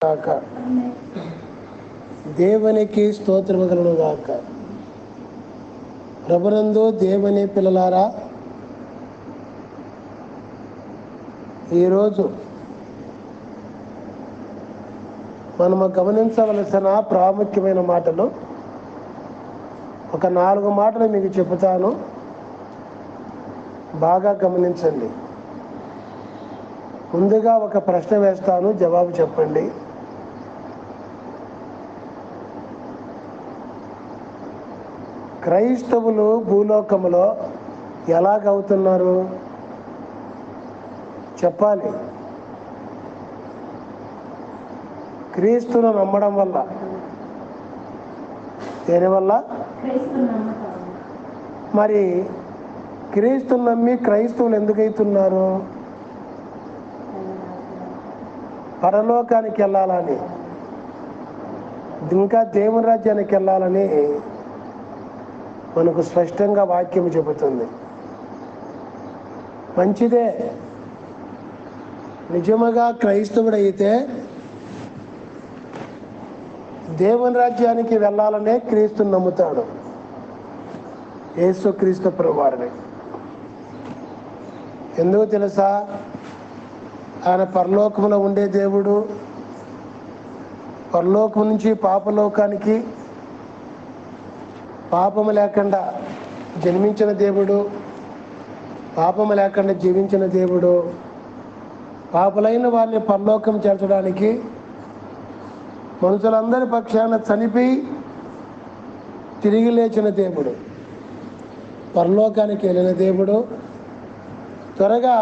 గాక. దేవునికి స్తోత్రము కలుగును గాక. ప్రభునందు దేవుని పిల్లలారా, ఈరోజు మనము గమనించవలసిన ప్రాముఖ్యమైన మాటలు ఒక 4 మాటలు మీకు చెబుతాను, బాగా గమనించండి. ముందుగా ఒక ప్రశ్న వేస్తాను, జవాబు చెప్పండి. క్రైస్తవులు భూలోకములో ఎలాగవుతున్నారు చెప్పాలి. క్రీస్తును నమ్మడం వల్ల. దేనివల్ల? మరి క్రీస్తును నమ్మి క్రైస్తవులు ఎందుకైతున్నారు? పరలోకానికి వెళ్ళాలని, ఇంకా దేవుని రాజ్యానికి వెళ్ళాలని మనకు స్పష్టంగా వాక్యం చెబుతుంది. మంచిదే, నిజముగా క్రైస్తవుడైతే దేవుని రాజ్యానికి వెళ్ళాలనే క్రీస్తుని నమ్ముతాడు, యేసు క్రీస్తు ప్రభువారిని. ఎందుకు తెలుసా? ఆయన పరలోకంలో ఉండే దేవుడు, పరలోకం నుంచి పాపలోకానికి పాపము లేకుండా జన్మించిన దేవుడు, పాపము లేకుండా జీవించిన దేవుడు, పాపులైన వారిని పరలోకం చేర్చడానికి మనుషులందరి పక్షాన చనిపోయి తిరిగి లేచిన దేవుడు, పరలోకానికి వెళ్ళిన దేవుడు. త్వరగా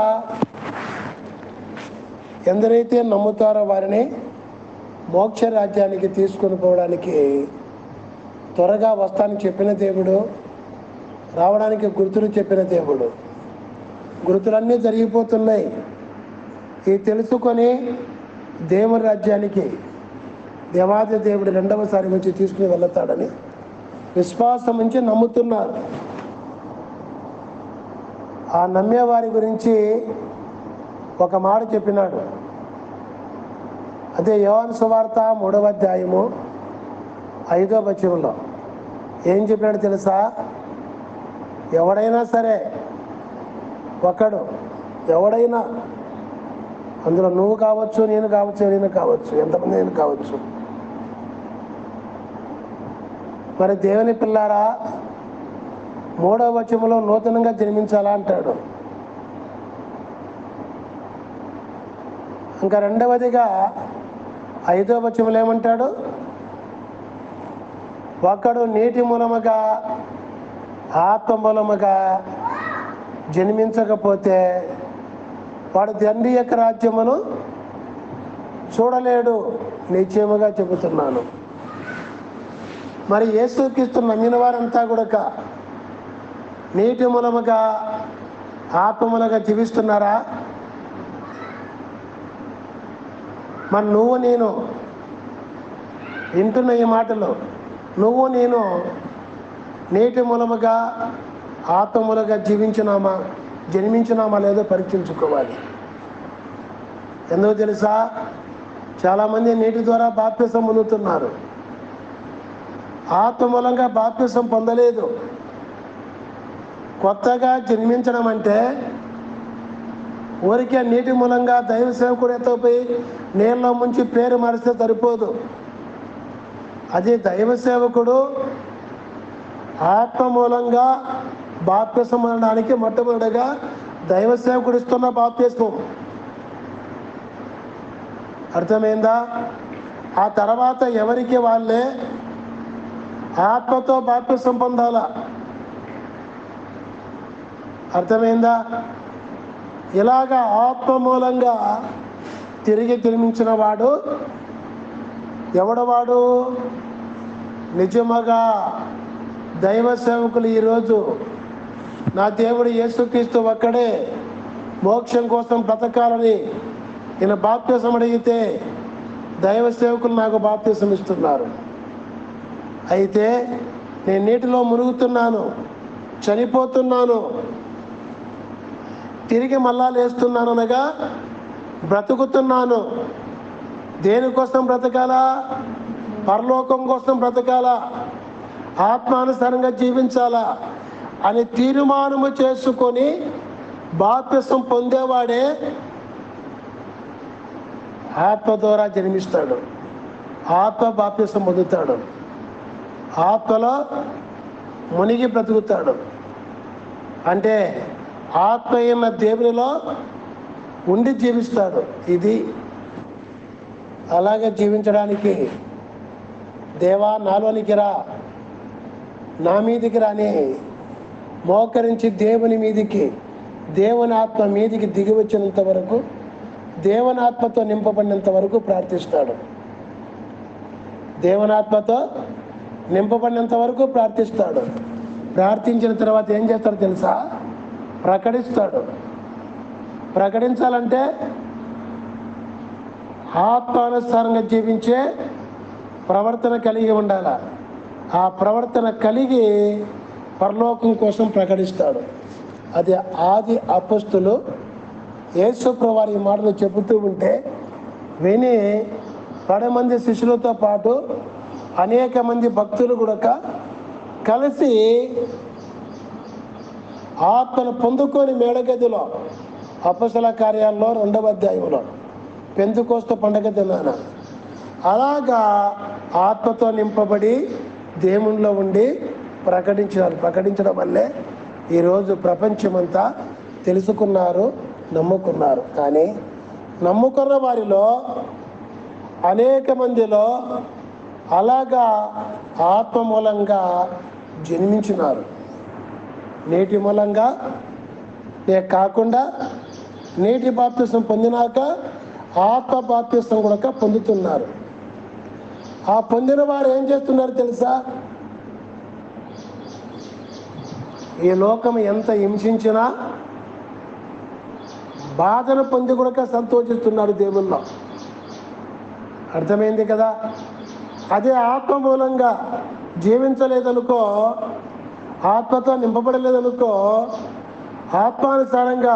ఎందరైతే నమ్ముతారో వారిని మోక్ష రాజ్యానికి తీసుకొని పోవడానికి త్వరగా వస్తానని చెప్పిన దేవుడు, రావడానికి గుర్తులు చెప్పిన దేవుడు. గుర్తులన్నీ జరిగిపోతున్నాయి. ఇది తెలుసుకొని దేవుని రాజ్యానికి దేవాది దేవుడు రెండవసారి వచ్చి తీసుకుని వెళతాడని విశ్వాసం నుంచి నమ్ముతున్నారు. ఆ నమ్మేవారి గురించి ఒక మాట చెప్పినాడు. అదే యోహాను సువార్త 3వ అధ్యాయము 5వ వచనంలో ఏం చెప్పినాడు తెలుసా? ఎవడైనా సరే, ఎవడైనా, అందులో నువ్వు కావచ్చు, నేను కావచ్చు, ఎవరైనా కావచ్చు, ఎంతమంది నేను కావచ్చు. మరి దేవుని పిల్లారా, 3వ వచనంలో నూతనంగా జన్మించాలా అంటాడు. ఇంకా రెండవదిగా 5వ వచనంలో ఏమంటాడు? ఒకడు నీటి మూలముగా ఆత్మ మూలముగా జన్మించకపోతే వాడు తండ్రి యొక్క రాజ్యమును చూడలేడు, నిశ్చయముగా చెబుతున్నాను. మరి యేసుక్రీస్తు నమ్మిన వారంతా కూడా నీటి మూలముగా ఆత్మ మూలముగా జీవిస్తున్నారా? మరి నువ్వు నేను వింటున్న ఈ మాటలు, నువ్వు నేను నీటి మూలముగా ఆత్మ మూలముగా జన్మించినామా లేదో పరీక్షించుకోవాలి. ఎందుకు తెలుసా? చాలామంది నీటి ద్వారా బాప్తిసం పొందుతున్నారు, ఆత్మ మూలంగా బాప్తిసం పొందలేదు. కొత్తగా జన్మించడం అంటే ఊరికే నీటి మూలంగా దైవ సేవకుడు ఎత్తపోయి నీళ్ళలో ముంచి పేరు మారిస్తే సరిపోదు. అది దైవ సేవకుడు ఆత్మ మూలంగా బాప్తిసం అనడానికి మొట్టమొదటిగా దైవ సేవకుడు ఇస్తున్న బాప్తిసం. అర్థమైందా? ఆ తర్వాత ఎవరికి వాళ్ళే ఆత్మతో బాప్తిసం పొందాల. అర్థమైందా? ఇలాగా ఆత్మ మూలంగా తిరిగి జన్మించిన వాడు ఎవడవాడు? నిజముగా దైవ సేవకులు ఈరోజు నా దేవుడు యేసుక్రీస్తు ఒక్కడే మోక్షం కోసం బ్రతకాలని నేను బాప్తిసం అడిగితే దైవ సేవకులు నాకు బాప్తిసం ఇస్తున్నారు. అయితే నేను నీటిలో మునుగుతున్నాను, చనిపోతున్నాను, తిరిగి మళ్ళా లేస్తున్నాను అనగా బ్రతుకుతున్నాను. దేనికోసం బ్రతకాలా? పరలోకం కోసం బ్రతకాలా, ఆత్మానుసారంగా జీవించాలా అని తీర్మానము చేసుకొని బాప్తిసం పొందేవాడే ఆత్మ ద్వారా జన్మిస్తాడు, ఆత్మ బాప్తిసం పొందుతాడు, ఆత్మలో మునిగి బ్రతుకుతాడు. అంటే ఆత్మ అయిన దేవునిలో ఉండి జీవిస్తాడు. ఇది అలాగే జీవించడానికి దేవా నాలోనికి రా, నా మీదికి రాని మోకరించి దేవుని మీదికి, దేవుని ఆత్మ మీదికి దిగి వచ్చినంత వరకు, దేవుని ఆత్మతో నింపబడినంత వరకు ప్రార్థిస్తాడు. దేవుని ఆత్మతో నింపబడినంత వరకు ప్రార్థిస్తాడు. ప్రార్థించిన తర్వాత ఏం చేస్తాడో తెలుసా? ప్రకటిస్తాడు. ప్రకటించాలంటే ఆత్మానుసారంగా జీవించే ప్రవర్తన కలిగి ఉండాలి. ఆ ప్రవర్తన కలిగి పరలోకం కోసం ప్రకటిస్తాడు. అది ఆది అపొస్తలులు యేసు ప్రభువారి ఈ మాటలు చెబుతూ ఉంటే విని 10 మంది శిష్యులతో పాటు అనేక మంది భక్తులు కూడా కలిసి ఆత్మను పొందుకొని మేడగదిలో అపొస్తల కార్యాల్లో 2వ అధ్యాయంలో పెంతెకోస్తు పండగ దినాన అలాగా ఆత్మతో నింపబడి దేవునిలో ఉండి ప్రకటించడం వల్లే ఈరోజు ప్రపంచమంతా తెలుసుకున్నారు, నమ్ముకున్నారు. కానీ నమ్ముకున్న వారిలో అనేక మందిలో అలాగా ఆత్మ మూలంగా జన్మించినారు. నీటి మూలంగా కాకుండా నీటి బాప్తిసం పొందినాక ఆత్మ బాప్తిసం కూడా పొందుతున్నారు. ఆ పొందిన వారు ఏం చేస్తున్నారు తెలుసా? ఈ లోకం ఎంత హింసించినా బాధను పొంది కూడా సంతోషిస్తున్నారు దేవుల్లో. అర్థమైంది కదా? అదే ఆత్మ మూలంగా జీవించలేదనుకో, ఆత్మతో నింపబడలేదనుకో, ఆత్మానుసారంగా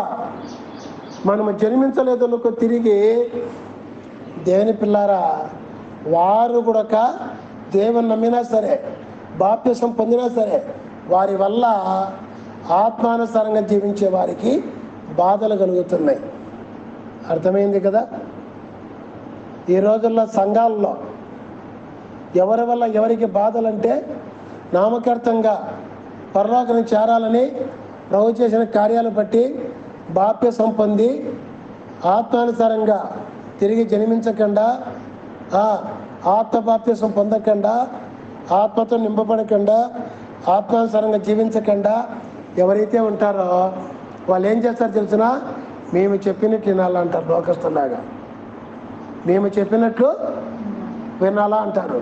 మనము జన్మించలేదనుకో, తిరిగి దేవుని పిల్లారా వారు కూడా దేవుని నమ్మినా సరే, బాప్తిసం పొందినా సరే, వారి వల్ల ఆత్మానుసారంగా జీవించే వారికి బాధలు కలుగుతున్నాయి. అర్థమైంది కదా? ఈ రోజుల్లో సంఘాల్లో ఎవరి వల్ల ఎవరికి బాధలంటే, నామకార్థంగా పరలోకానికి చేరాలని ప్రభు చేసిన కార్యాలు బట్టి బాప్తిసం పొంది ఆత్మానుసారంగా తిరిగి జన్మించకుండా, ఆత్మ బాప్తిసం పొందకుండా, ఆత్మతో నింపబడకుండా, ఆత్మానుసారంగా జీవించకుండా ఎవరైతే ఉంటారో వాళ్ళు ఏం చేస్తారు తెలిసిన? మేము చెప్పినట్టు వినాలా అంటారు. లోకస్తులాగా మేము చెప్పినట్లు వినాలా అంటారు.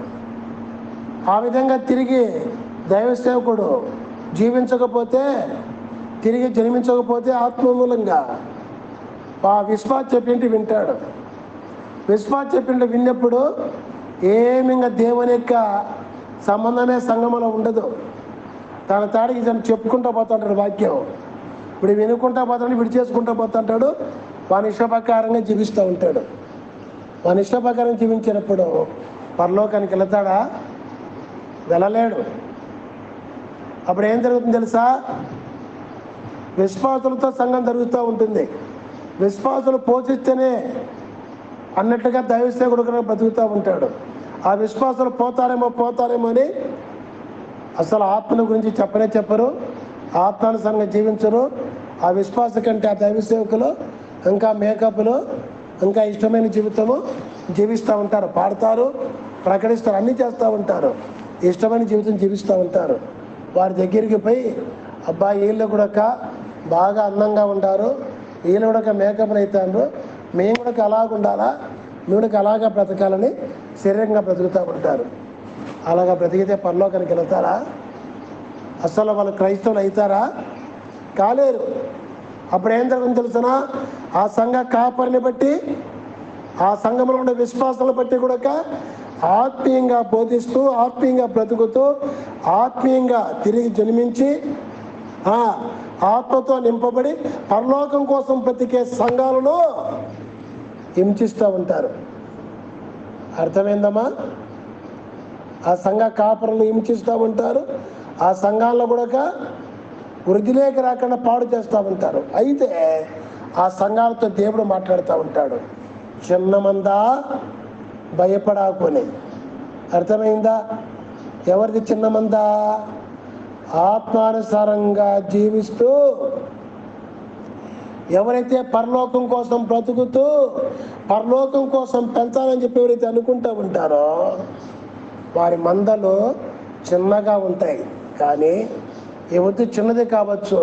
ఆ విధంగా తిరిగి దైవ సేవకుడు జీవించకపోతే, తిరిగి జన్మించకపోతే ఆత్మ మూలంగా ఆ విశ్వాస చెప్పింటి వింటాడు. విశ్వాస చెప్పింటి విన్నప్పుడు ఏమింగా దేవుని యొక్క సంబంధమే సంగమంలో ఉండదు. తన తాడికి తను చెప్పుకుంటూ పోతుంటాడు వాక్యం. ఇప్పుడు వినుకుంటా పోతాడు, విడి చేసుకుంటూ పోతుంటాడు. వాని ఇష్ట ప్రకారంగా జీవిస్తూ ఉంటాడు. వాని ఇష్ట ప్రకారం జీవించినప్పుడు పరలోకానికి వెళతాడా? వెళ్ళలేడు. అప్పుడు ఏం జరుగుతుంది తెలుసా? విశ్వాసులతో సంఘం జరుగుతూ ఉంటుంది. విశ్వాసులు పోషిస్తేనే అన్నట్టుగా దైవసేవకుడు కూడా బ్రతుకుతూ ఉంటాడు. ఆ విశ్వాసులు పోతారేమో అని అసలు ఆత్మల గురించి చెప్పరు, ఆత్మానుసారంగా జీవించరు. ఆ విశ్వాస కంటే ఆ దైవ సేవకులు ఇంకా మేకప్లు, ఇంకా ఇష్టమైన జీవితము జీవిస్తూ ఉంటారు. పాడతారు, ప్రకటిస్తారు, అన్నీ చేస్తూ ఉంటారు. ఇష్టమైన జీవితం జీవిస్తూ ఉంటారు. వారి దగ్గరికి పోయి అబ్బాయి వీళ్ళు కూడా బాగా అందంగా ఉంటారు, వీళ్ళు కూడా మేకప్లు అవుతారు, మేము కూడా అలాగ ఉండాలా, మేము కూడా అలాగా బ్రతకాలని శరీరంగా బ్రతుకుతూ ఉంటారు. అలాగా బ్రతికితే పరలోకానికి వెళ్తారా? అసలు వాళ్ళు క్రైస్తవులు అవుతారా? కాలేరు. అప్పుడు ఏం జరుగుతుంది తెలుసిన? ఆ సంఘ కాపరిని బట్టి, ఆ సంఘంలో ఉండే విశ్వాసాలను బట్టి కూడా ఆత్మీయంగా బోధిస్తూ, ఆత్మీయంగా బ్రతుకుతూ, ఆత్మీయంగా తిరిగి జన్మించి ఆత్మతో నింపబడి పరలోకం కోసం బ్రతికే సంఘాలను హింసిస్తూ ఉంటారు. అర్థమైందమ్మా? ఆ సంఘ కాపరులను హింసిస్తూ ఉంటారు, ఆ సంఘాల్లో కూడా వృద్ధిలోకి రాకుండా పాడు చేస్తూ ఉంటారు. అయితే ఆ సంఘాలతో దేవుడు మాట్లాడుతూ ఉంటాడు, చిన్న మందా భయపడాకుని. అర్థమైందా? ఎవరిది చిన్న మందా? ఆత్మానుసారంగా జీవిస్తూ ఎవరైతే పరలోకం కోసం బ్రతుకుతూ పరలోకం కోసం పెంచాలని చెప్పి ఎవరైతే అనుకుంటూ ఉంటారో వారి మందలు చిన్నగా ఉంటాయి. కానీ ఈ వద్దు చిన్నది కావచ్చు,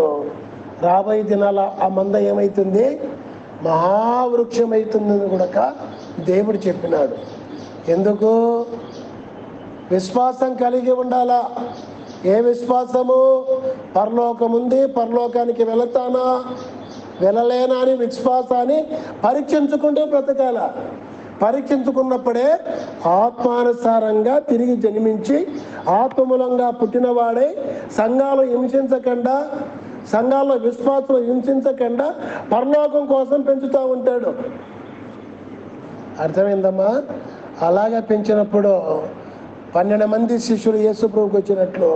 రాబోయే దినాల ఆ మంద ఏమవుతుంది? మహావృక్షం అవుతుందని కూడా దేవుడు చెప్పినాడు. ఎందుకు? విశ్వాసం కలిగి ఉండాలా. ఏ విశ్వాసము? పరలోకం ఉంది, పరలోకానికి వెళతానా వెళ్ళలేనా అని విశ్వాసాన్ని పరీక్షించుకుంటూ బ్రతకాల. పరీక్షించుకున్నప్పుడే ఆత్మానుసారంగా తిరిగి జన్మించి ఆత్మమూలంగా పుట్టినవాడై సంఘాలు హింసించకుండా, సంఘాల్లో విశ్వాసం హింసించకుండా పరలోకం కోసం పెంచుతూ ఉంటాడు. అర్థమైందమ్మా? అలాగా పెంచినప్పుడు 12 మంది శిష్యులు యేసు ప్రభువుకి వచ్చినట్లు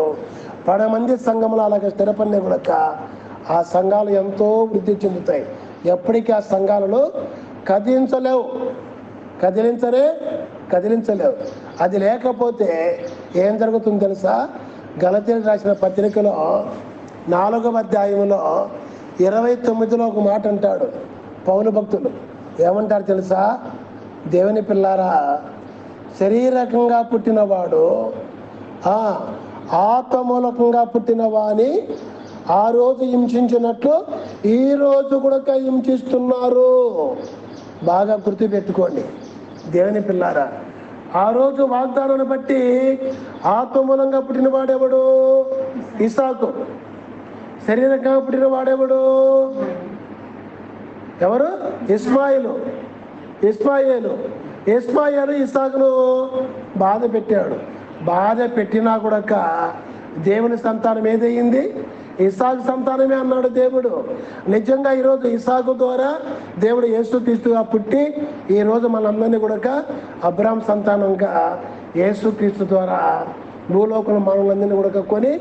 10 మంది సంఘములు అలాగే స్థిరపడిన కూడా ఆ సంఘాలు ఎంతో వృద్ధి చెందుతాయి. ఎప్పటికీ ఆ సంఘాలను కదిలించలేవు. అది లేకపోతే ఏం జరుగుతుందో తెలుసా? గలతీయులకు రాసిన పత్రికలో 4వ అధ్యాయంలో 29లో ఒక మాట అంటాడు పౌలు భక్తులు. ఏమంటారు తెలుసా? దేవుని పిల్లారా, శరీరకంగా పుట్టినవాడు ఆత్మమూలకంగా పుట్టిన వాని ఆ రోజు హింసించినట్లు ఈ రోజు కూడా హింసిస్తున్నారు. బాగా గుర్తుపెట్టుకోండి దేవుని పిల్లారా. ఆ రోజు వాగ్దానాన్ని బట్టి ఆత్మమూలంగా పుట్టిన వాడెవడు? ఇసాకు. శరీరంగా పుట్టిన వాడెవడు? ఎవరు? ఇస్మాయిలు. ఇస్మాయిలు బాధ పెట్టాడు. బాధ పెట్టినా కూడా దేవుని సంతానం ఏదయ్యింది? ఇసాకు సంతానమే అన్నాడు దేవుడు. నిజంగా ఈరోజు ఇసాకు ద్వారా దేవుడు యేసుక్రీస్తుగా పుట్టి ఈరోజు మనందరినీ కూడా అబ్రాహాం సంతానంగా యేసుక్రీస్తు ద్వారా భూలోకంలో మనలందరినీ కూడా కొని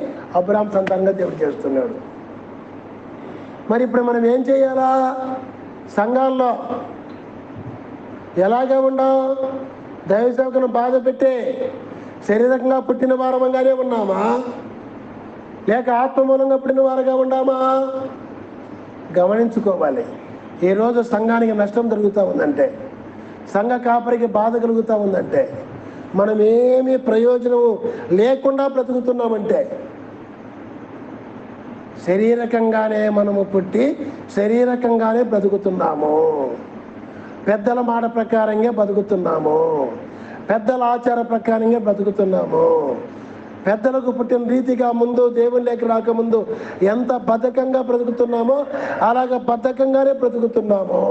అబ్రాహాం సంతానంగా దేవుడు చేస్తున్నాడు. మరి ఇప్పుడు మనం ఏం చేయాలా? సంఘాల్లో ఎలాగే ఉండవు? దైవ సేవకును బాధ పెట్టే శరీరకంగా పుట్టిన వారమంగానే ఉన్నామా, లేక ఆత్మమూలంగా పుట్టిన వారుగా ఉన్నామా? గమనించుకోవాలి. ఈరోజు సంఘానికి నష్టం జరుగుతూ ఉందంటే, సంఘ కాపరికి బాధ కలుగుతూ ఉందంటే, మనం ఏమీ ప్రయోజనం లేకుండా బ్రతుకుతున్నామంటే శరీరకంగానే మనము పుట్టి శరీరకంగానే బ్రతుకుతున్నాము. పెద్దల మాట ప్రకారంగా బతుకుతున్నాము, పెద్దల ఆచార ప్రకారంగా బ్రతుకుతున్నాము. పెద్దలకు పుట్టిన రీతిగా ముందు దేవుళ్ళకి రాకముందు ఎంత బద్ధకంగా బ్రతుకుతున్నామో అలాగ బద్ధకంగానే బ్రతుకుతున్నాము.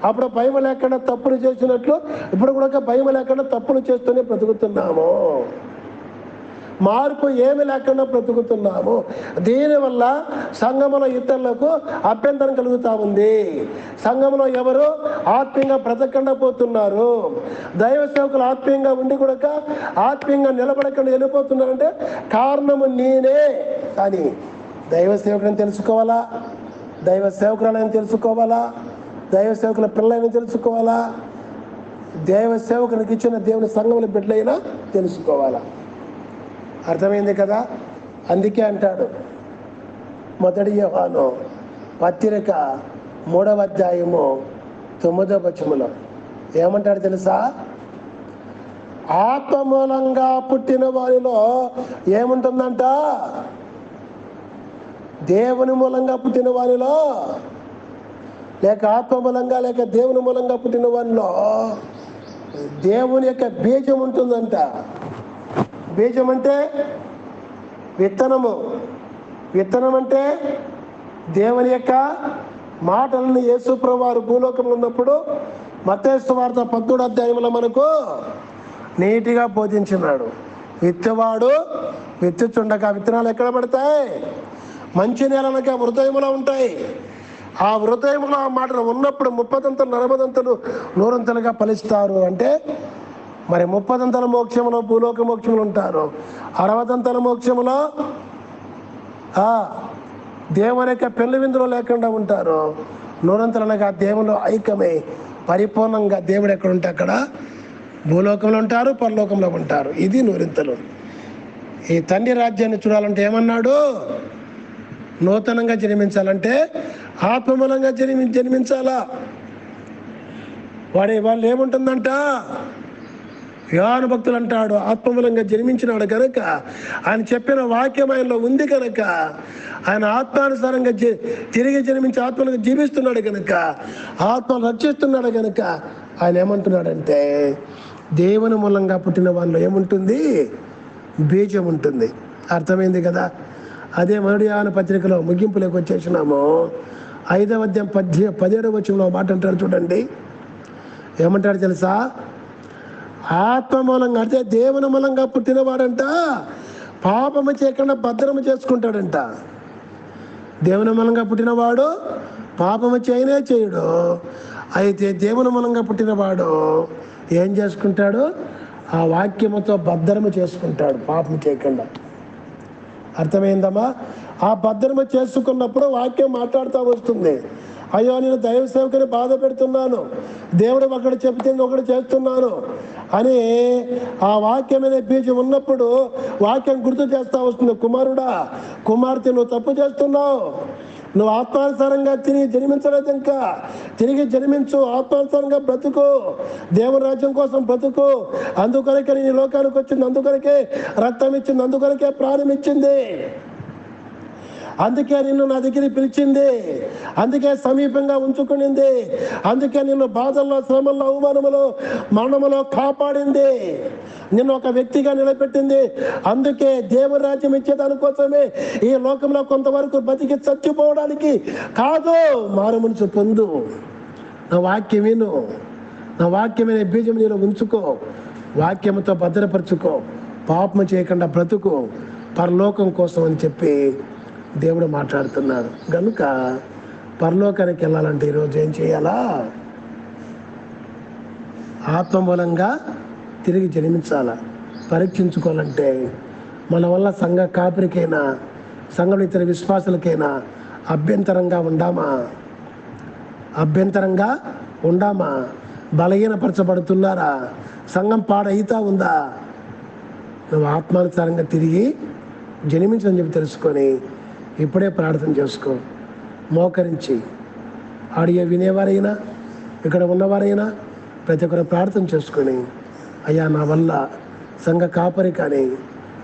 అప్పుడు భయం లేకుండా తప్పులు చేసినట్లు ఇప్పుడు కూడా భయం లేకుండా తప్పులు చేస్తూనే బ్రతుకుతున్నాము. మార్పు ఏమి లేకుండా బ్రతుకుతున్నాము. దీనివల్ల సంఘములో ఇతరులకు అభ్యంతరం కలుగుతూ ఉంది. సంఘంలో ఎవరు ఆత్మీయంగా బ్రతకకుండా పోతున్నారు. దైవ సేవకులు ఆత్మీయంగా ఉండి కూడా ఆత్మీయంగా నిలబడకుండా వెళ్ళిపోతున్నారంటే కారణము నేనే అని దైవ సేవకులను తెలుసుకోవాలా, దైవ సేవకురాలని తెలుసుకోవాలా, దైవ సేవకుల పిల్లలని తెలుసుకోవాలా, దైవ సేవకునికి ఇచ్చిన దేవుని సంఘముల బిడ్డలైనా తెలుసుకోవాలా. అర్థమైంది కదా? అందుకే అంటాడు 1 యోహాను పత్రిక 3వ అధ్యాయము 9వ వచనములో ఏమంటాడు తెలుసా? ఆత్మమూలంగా పుట్టిన వారిలో ఏముంటుందంట? దేవుని మూలంగా పుట్టిన వారిలో, లేక ఆత్మ మూలంగా లేక దేవుని మూలంగా పుట్టిన వారిలో దేవుని యొక్క బీజం ఉంటుందంట. బీజం అంటే విత్తనము. విత్తనం అంటే దేవుని యొక్క మాటలను యేసు ప్రభువారు భూలోకంలో ఉన్నప్పుడు మత్తయి సువార్త 13వ అధ్యాయంలో మనకు నీటిగా బోధించినాడు. విత్తవాడు విత్తుచుండగా విత్తనాలు ఎక్కడ పడతాయి? మంచి నేలనక హృదయంలో ఉంటాయి. ఆ హృదయంలో ఆ మాటలు ఉన్నప్పుడు 30 దంతలు 40 దంతలు 100 దంతలుగా ఫలిస్తారు. అంటే మరి 30 మోక్షంలో భూలోక మోక్షంలో ఉంటారు. 60 మోక్షంలో దేవుని యొక్క పెళ్లి విందులో లేకుండా ఉంటారు. 100 దేవునిలో ఐక్యమై పరిపూర్ణంగా దేవుడు ఎక్కడ ఉంటే అక్కడ భూలోకంలో ఉంటారు, పరలోకంలో ఉంటారు. ఇది 100. ఈ తండ్రి రాజ్యాన్ని చూడాలంటే ఏమన్నాడు? నూతనంగా జన్మించాలంటే ఆత్మమూలంగా జన్మించాలా. వాళ్ళు ఏముంటుందంట? యోహాను భక్తులు అంటాడు, ఆత్మమూలంగా జన్మించినాడు కనుక, ఆయన చెప్పిన వాక్యం ఆయనలో ఉంది కనుక, ఆయన ఆత్మానుసారంగా తిరిగి జన్మించి ఆత్మలుగా జీవిస్తున్నాడు కనుక, ఆత్మను రక్షిస్తున్నాడు కనుక ఆయన ఏమంటున్నాడంటే, దేవుని మూలంగా పుట్టిన వాళ్ళలో ఏముంటుంది? బీజం ఉంటుంది. అర్థమైంది కదా? అదే మొదటి యోహాను పత్రికలో ముగింపులోకి వచ్చేసినాము. 5వ అధ్యాయం 17వ వచనంలో మాట అంటాడు చూడండి. ఏమంటాడు తెలుసా? ఆత్మ మూలంగా అంటే దేవుని మూలంగా పుట్టినవాడంట పాపము చేయకుండా భద్రము చేసుకుంటాడంట. దేవుని మూలంగా పుట్టినవాడు పాపము చేయనే చేయడు. అయితే దేవుని మూలంగా పుట్టినవాడు ఏం చేసుకుంటాడు? ఆ వాక్యముతో భద్రము చేసుకుంటాడు, పాపం చేయకుండా. అర్థమైందమ్మా? ఆ భద్రము చేసుకున్నప్పుడు వాక్యం మాట్లాడుతూ వస్తుంది. అయ్యో, నేను దైవ సేవకుని బాధ పెడుతున్నాను, దేవుడు ఒకటి చెప్తే ఒకటి చేస్తున్నాను అని ఆ వాక్యం అనే బీజం ఉన్నప్పుడు వాక్యం గుర్తు చేస్తూ వస్తుంది. కుమారుడా, కుమార్తె, నువ్వు తప్పు చేస్తున్నావు, నువ్వు ఆత్మానుసారంగా తిరిగి జన్మించలేదు, ఇంకా తిరిగి జన్మించు, ఆత్మానుసారంగా బ్రతుకు, దేవుని రాజ్యం కోసం బ్రతుకు. అందుకొరకే నీ లోకానికి వచ్చింది, అందుకొరకే రక్తం ఇచ్చింది, అందుకొరకే ప్రాణం ఇచ్చింది, అందుకే నిన్ను నా దగ్గరికి పిలిచింది, అందుకే సమీపంగా ఉంచుకునింది, అందుకే నిన్ను బాధల్లో, శ్రమల్లో, అవమానములో, మరణములో కాపాడింది, నిన్ను ఒక వ్యక్తిగా నిలబెట్టింది. అందుకే దేవుని రాజ్యం ఇచ్చే దానికోసమే ఈ లోకంలో కొంతవరకు బతికి చచ్చిపోవడానికి కాదు, మారు మనసు పొందు, నా వాక్యం విను, నా వాక్యమైన బీజం నీలో ఉంచుకో, వాక్యముతో భద్రపరచుకో, పాపము చేయకుండా బ్రతుకు, పరలోకం కోసం అని చెప్పి దేవుడు మాట్లాడుతున్నాడు. కనుక పరలోకానికి వెళ్ళాలంటే ఈరోజు ఏం చేయాలా? ఆత్మ మూలంగా తిరిగి జన్మించాలా. పరీక్షించుకోవాలంటే మన వల్ల సంఘ కాపురికైనా, సంఘంలో ఇతర విశ్వాసులకైనా అభ్యంతరంగా ఉండామా? బలహీనపరచబడుతున్నారా? సంఘం పాడైతా ఉందా? నువ్వు ఆత్మానుసారంగా తిరిగి జన్మించని చెప్పి తెలుసుకొని ఇప్పుడే ప్రార్థన చేసుకో. మోకరించి ఆడియో వినేవారైనా, ఇక్కడ ఉన్నవారైనా ప్రతి ఒక్కరు ప్రార్థన చేసుకొని, అయ్యా నా వల్ల సంఘ కాపరి కానీ,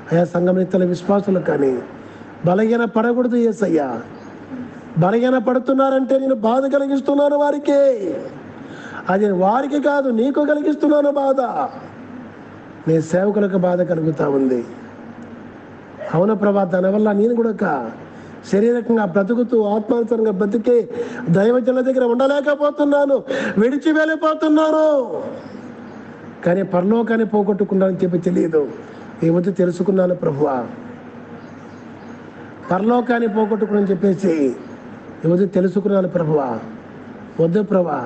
అయ్యా సంఘం ఇతర విశ్వాసులు కానీ బలహీన పడకూడదు. యేసయ్యా, బలహీన పడుతున్నారంటే నేను బాధ కలిగిస్తున్నాను వారికి, అది వారికి కాదు నీకు కలిగిస్తున్నాను బాధ. నీ సేవకులకు బాధ కలుగుతూ ఉంది. అవున ప్రభా, దానివల్ల నేను కూడా శరీరకంగా బ్రతుకుతూ ఆత్మానుసారంగా బ్రతికి దైవజనుల దగ్గర ఉండలేకపోతున్నాను, విడిచి వెళ్ళిపోతున్నాను. కానీ పరలోకాన్ని పోగొట్టుకున్నానని చెప్పి తెలియదు. ఈ మధ్య తెలుసుకున్నాను ప్రభువా, పరలోకాన్ని పోగొట్టుకుని చెప్పేసి ఈ మధ్య తెలుసుకున్నాను ప్రభువా. వద్దు ప్రభా,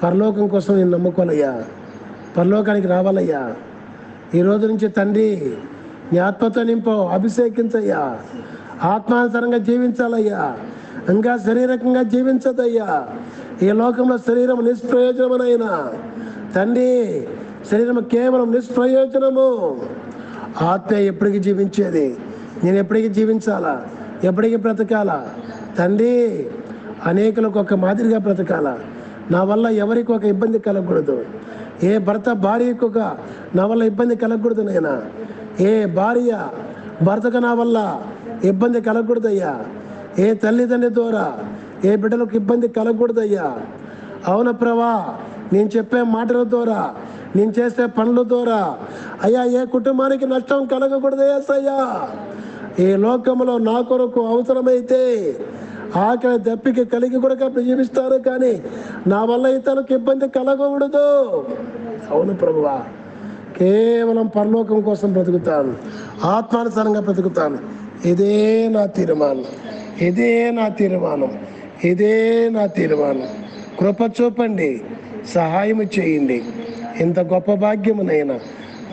పరలోకం కోసం నేను నమ్ముకోవాలయ్యా, పరలోకానికి రావాలయ్యా. ఈ రోజు నుంచి తండ్రి నీ ఆత్మతో నింపో, అభిషేకించయ్యా, ఆత్మానుసారంగా జీవించాలయ్యా, ఇంకా శరీరకంగా జీవించదయ్యా. ఈ లోకంలో శరీరం నిష్ప్రయోజనమైనా తండ్రి, శరీరం కేవలం నిష్ప్రయోజనము. ఆత్మ ఎప్పటికీ జీవించేది, నేను ఎప్పటికీ జీవించాలా, ఎప్పటికీ బ్రతకాలా తండ్రి. అనేకులకు ఒక మాదిరిగా బ్రతకాలా. నా వల్ల ఎవరికి ఒక ఇబ్బంది కలగకూడదు. ఏ భర్త భార్యకు నా వల్ల ఇబ్బంది కలగకూడదు నైనా. ఏ భార్య భర్తకు నా వల్ల ఇబ్బంది కలగకూడదయ్యా. ఏ తల్లిదండ్రి ద్వారా ఏ బిడ్డలకు ఇబ్బంది కలగకూడదయ్యా. అవున ప్రభా, నేను చెప్పే మాటల ద్వారా, నేను చేసే పనుల ద్వారా అయ్యా ఏ కుటుంబానికి నష్టం కలగకూడదు యేసయ్యా. ఈ లోకంలో నా కొరకు అవసరమైతే ఆకలి దప్పికి కలిగి కూడా జీవిస్తారు, కానీ నా వల్ల ఇతరులకు ఇబ్బంది కలగకూడదు. అవును ప్రభువా, కేవలం పరలోకం కోసం బ్రతుకుతాను, ఆత్మానుసారంగా బ్రతుకుతాను. ఇదే నా తీర్మానం, ఇదే నా తీర్మానం, ఇదే నా తీర్మానం. కృప చూపండి, సహాయం చేయండి. ఇంత గొప్ప భాగ్యమునైనా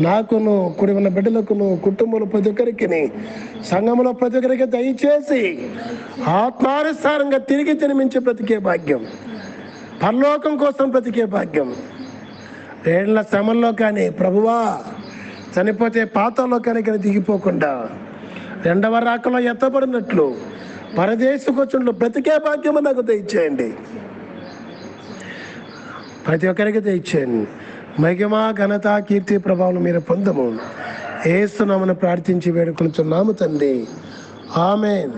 నాకును, కుడి ఉన్న బిడ్డలకును, కుటుంబంలో ప్రతి ఒక్కరికి, సంఘంలో ప్రతి ఒక్కరికి దయచేసి ఆత్మానుసారంగా తిరిగి జన్మించి బ్రతికే భాగ్యం, పరలోకం కోసం బ్రతికే భాగ్యం, ఏళ్ల శ్రమల్లో కానీ ప్రభువా చనిపోతే పాతాల్లో కానీ దిగిపోకుండా రెండవ రాకలో ఎత్తబడినట్లు పరదేశకొచ్చుండ్లు బ్రతికే భాగ్యము నాకు దయచేయండి. ప్రతి ఒక్కరికి దయచేయండి. మహిమ, ఘనత, కీర్తి, ప్రభావం మీరు పొందము. యేసు నామమున ప్రార్థించి వేడుకొనుచున్నాము తండ్రి. ఆమేన్.